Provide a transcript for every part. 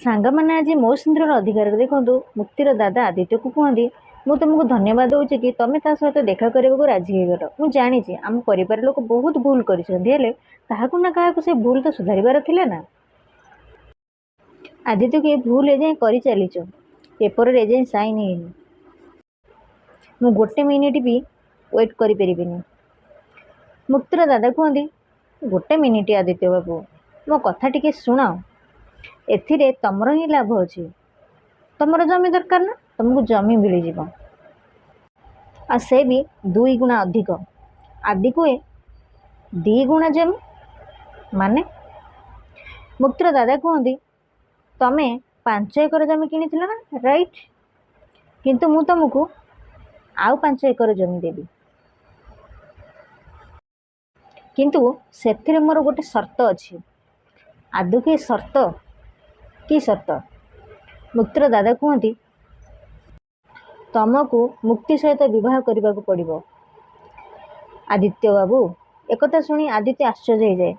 ସାଙ୍ଗମାନେ ଆଜି ମୋ ସିନ୍ଦୁରର ଅଧିକାର ଦେଖନ୍ତୁ। ମୁକ୍ତିର ଦାଦା ଆଦିତ୍ୟକୁ କୁହନ୍ତି, ମୁଁ ତୁମକୁ ଧନ୍ୟବାଦ ଦେଉଛି କି ତମେ ତା ସହିତ ଦେଖା କରିବାକୁ ରାଜି ହେଇଗଲ। ମୁଁ ଜାଣିଛି ଆମ ପରିବାର ଲୋକ ବହୁତ ଭୁଲ କରିଛନ୍ତି, ହେଲେ କାହାକୁ ନା କାହାକୁ ସେ ଭୁଲ ତ ସୁଧାରିବାର ଥିଲା ନା। ଆଦିତ୍ୟକୁ ଏ ଭୁଲ ଏଯାଏଁ କରି ଚାଲିଛ, ପେପରରେ ଏଯାଏଁ ସାଇନ୍ ହେଇନି। ମୁଁ ଗୋଟେ ମିନିଟ୍ ବି ୱେଟ୍ କରିପାରିବିନି। ମୁକ୍ତିର ଦାଦା କୁହନ୍ତି, ଗୋଟେ ମିନିଟ୍ ଆଦିତ୍ୟ ବାବୁ, ମୋ କଥା ଟିକେ ଶୁଣ। ଏଥିରେ ତମର ହିଁ ଲାଭ ଅଛି। ତମର ଜମି ଦରକାର ନା, ତମକୁ ଜମି ମିଳିଯିବ, ଆଉ ସେ ବି 2 ଗୁଣା ଅଧିକ। ଆଦି କୁହେ 2 ଗୁଣା ଜମି ମାନେ? ମୁକ୍ତିର ଦାଦା କୁହନ୍ତି, ତମେ 5 ଏକର ଜମି କିଣିଥିଲ ନା, ରାଇଟ୍? କିନ୍ତୁ ମୁଁ ତମକୁ ଆଉ 5 ଏକର ଜମି ଦେବି, କିନ୍ତୁ ସେଥିରେ ମୋର ଗୋଟେ ସର୍ତ୍ତ ଅଛି। ଆଦୌ କି ସର୍ତ୍ତ? କି ସର୍ତ୍ତ? ମୁକ୍ତିର ଦାଦା କୁହନ୍ତି, ତମକୁ ମୁକ୍ତି ସହିତ ବିବାହ କରିବାକୁ ପଡ଼ିବ। ଆଦିତ୍ୟ ବାବୁ, ଏକଥା ଶୁଣି ଆଦିତ୍ୟ ଆଶ୍ଚର୍ଯ୍ୟ ହେଇଯାଏ।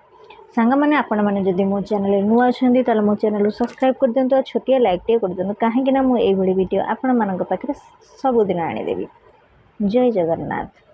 ସାଙ୍ଗମାନେ, ଆପଣମାନେ ଯଦି ମୋ ଚ୍ୟାନେଲରେ ନୂଆ ଅଛନ୍ତି ତାହେଲେ ମୋ ଚ୍ୟାନେଲକୁ ସବସ୍କ୍ରାଇବ୍ କରିଦିଅନ୍ତୁ ଆଉ ଛୋଟିଆ ଲାଇକ୍ଟିଏ କରିଦିଅନ୍ତୁ, କାହିଁକିନା ମୁଁ ଏଇଭଳି ଭିଡ଼ିଓ ଆପଣମାନଙ୍କ ପାଖରେ ସବୁଦିନ ଆଣିଦେବି। ଜୟ ଜଗନ୍ନାଥ।